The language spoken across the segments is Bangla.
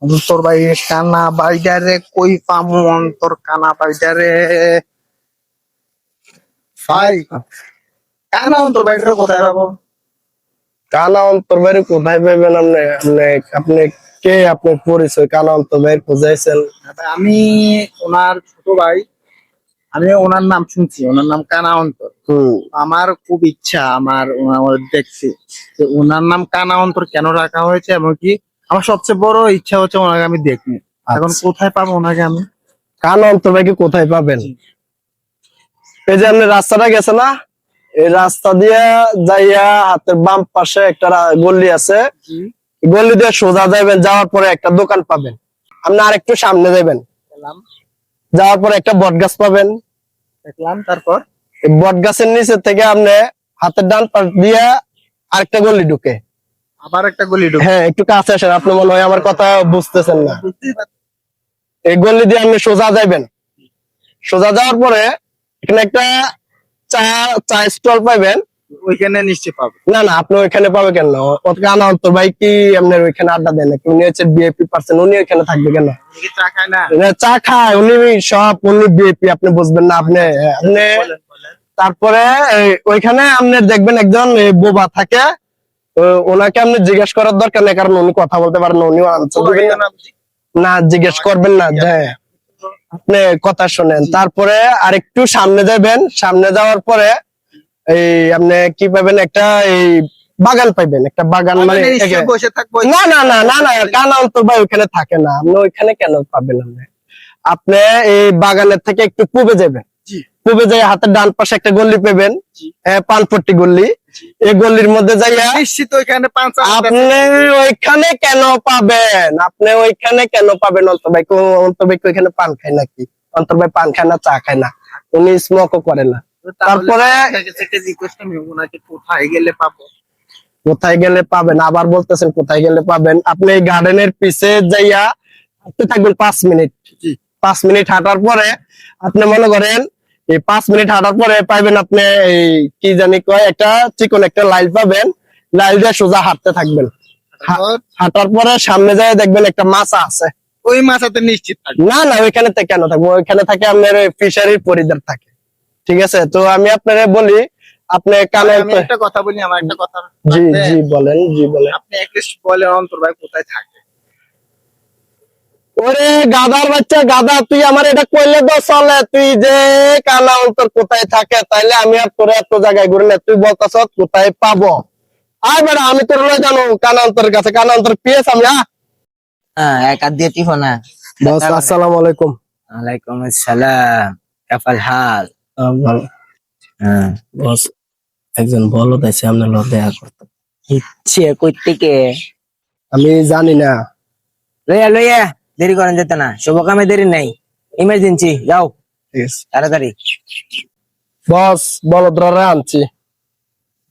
অন্তর ভাই কানা বাইডারে কই পামু অন্তর কানা বাইডারে ভাই কানা অন্তর বাইডারে কোথায় পাবো? কানা অন্তর বাইরে কোথায় পাবেন? আপনি কে? আপনার পরিচয়? কানা অন্তর বাইরে খুঁজাইছেন? আমি ওনার ছোট ভাই। আমি ওনার নাম শুনছি, ওনার নাম কানা অন্তর। আমার খুব ইচ্ছা, আমার দেখছি যে ওনার নাম কানা অন্তর কেন রাখা হয়েছে, এবং কি আমার সবচেয়ে বড় ইচ্ছা হচ্ছে ওনাকে আমি দেখবো। এখন কোথায় পাবো ওনাকে আমি? কানা অন্তর ভাইকে কোথায় পাবেন? এই যে আপনি রাস্তাটা গেছে না, এই রাস্তা দিয়ে যাইয়া হাতের বাম পাশে একটা গলি আছে, গলি দিয়ে সোজা যাবেন, যাওয়ার পরে একটা দোকান পাবেন। আপনি আর একটু সামনে যাবেন, যাওয়ার পরে একটা বট গাছ পাবেন। দেখলাম, তারপর বট গাছের নিচে থেকে আপনি হাতের ডান পাশ দিয়ে আরেকটা গলি ঢুকে, আবার একটা গলি ঢুকে। হ্যাঁ একটু কাছে আসেন, আপনি মনে হয় আমার কথা বুঝতেছেন না। এই গলি দিয়ে আপনি সোজা যাবেন, সোজা যাওয়ার পরে এখানে একটা চা স্টল পাবেন। ওইখানে নিশ্চয়ই পাবো। না না, আপনি ওইখানে পাবে কেন? কানা অন্তর ভাই কি আপনার ওইখানে আড্ডা দেন নাকি? উনি হচ্ছে বিএপি পার্সন, উনি ওইখানে থাকবে কেন? চা খায় না? চা খায় উনি, উনি বিএপি, আপনি বুঝবেন না। আপনি তারপরে ওইখানে আপনি দেখবেন একজন বোবা থাকে, ওনাকে আপনি জিজ্ঞেস করার দরকার নেই, কারণ উনি কথা বলতে পারেন, উনিও আনসার দিবেন না। জিজ্ঞেস করবেন না, আপনি কথা শোনেন। তারপরে আরেকটু সামনে যাবেন, সামনে যাওয়ার পরে এই আপনি কি পাবেন? একটা এই বাগান পাইবেন, একটা বাগান। মানে বসে থাকবো? না না না না না, কানা অন্তর ভাই ওইখানে থাকে না। আপনি ওইখানে কেন পাবেন? আপনি এই বাগানের থেকে একটু পূবে যাবেন, পূবে যাই হাতের ডান পাশে একটা গল্লি পাবেন, পানপট্টি গল্লি। এই গল্লির মধ্যে যাইয়া নিশ্চিত ওইখানে আপনি ওইখানে কেন পাবেন? আপনি ওইখানে কেন পাবেন? অন্তর ভাই ওইখানে পান খায় নাকি? অন্তর ভাই পান খায় না, চা খায় না, উনি স্মোকও করে না। তারপরে কোথায় গেলে পাবো? কোথায় গেলে পাবেন আবার বলতেছেন? কোথায় গেলে পাবেন? আপনি এই গার্ডেনের পিছে যাইয়া হাঁটতে থাকবেন 5 মিনিট। 5 মিনিট হাঁটার পরে আপনি মনে করেন এই 5 মিনিট হাঁটার পরে পাইবেন আপনি এই কি জানি কয়, একটা চিকন একটা লাইল পাবেন। লাইল দিয়ে সোজা হাঁটতে থাকবেন, হাঁটার পরে সামনে যায় দেখবেন একটা মাছা আছে। ওই মাছাতে নিশ্চিত থাকবে? না না, ওইখানে কেন থাকবো? ওইখানে থাকে আপনার ফিশারির পরিবার থাকে। ঠিক আছে, তো আমি আপনারে বলি, আপনি কানে একটা কথা বলি, আমার একটা কথা। জি জি বলেন, জি বলেন। আপনি একটু বলেন অন্তর ভাই কোথায় থাকে? ওরে গাধার বাচ্চা, গাধা, তুই আমার এটা কইলে তো চলে? তুই যে কানা অন্তর কোথায় থাকে, তাইলে আমি আর তোর এত জায়গায় ঘুরে না, তুই বলতেছ কোথায় পাবো? আয় বেড়া, আমি তোর লয় জানো কানা অন্তরের কাছে। কানা অন্তর পেয়েছ আমি? হ্যাঁ, এক হাত দিয়ে টিপো না। বস আসসালামু আলাইকুম। ওয়ালাইকুম আসসালাম, কেফাল হাল? ভালো। হ্যাঁ বস, একজন বলদ আছে, আপনার লোক দেখা করতে। ইচ্ছে কই থেকে? আমি জানি না। লইয়া লইয়া, দেরি করেন যেতে না, শুভ কামে দেরি নাই, ইমার্জেন্সি, যাও তাড়াতাড়ি। বস বলদরা আনছি।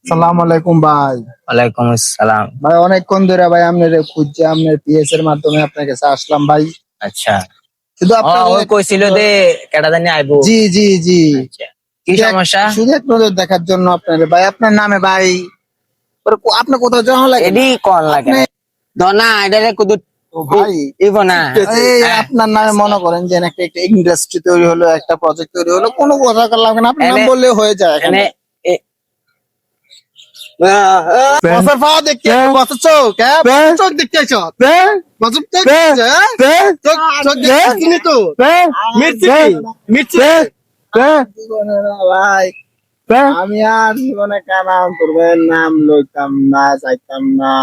আসসালামু আলাইকুম ভাই। ওয়ালাইকুম আসসালাম। ভাই অনেকক্ষণ ধরে ভাই আপনার খুঁজছি, আপনার পিএস এর মাধ্যমে আপনার কাছে আসলাম ভাই। আচ্ছা, শুধু ওই কইছিল যে কেডা জানি আইবো। জি জি জি। আচ্ছা, কি সমস্যা? শুধু এক নজর দেখার জন্য আপনার ভাই, আপনার নামে ভাই আপনি কোথাও যাওয়া লাগে? এডি কোন লাগে দনা এডারে কুদু ভাই ইভো না। আপনার নামে মনে করেন যে একটা ইন্ডাস্ট্রি তৈরি হলো, একটা প্রজেক্ট তৈরি হলো, কোনো কথা লাগবে না, আপনার নাম বললে হয়ে যায়। এখানে বছর পাওয়া দেখতে, বছর চোখ, চোখ দেখতে আইছো, বছর চোখ চোখ দেখতে তো মির্চি মির্চি ভাই। আমি আর জীবনে কানা অন্তর ভাইয়ের নাম লইতাম না, চাইতাম না।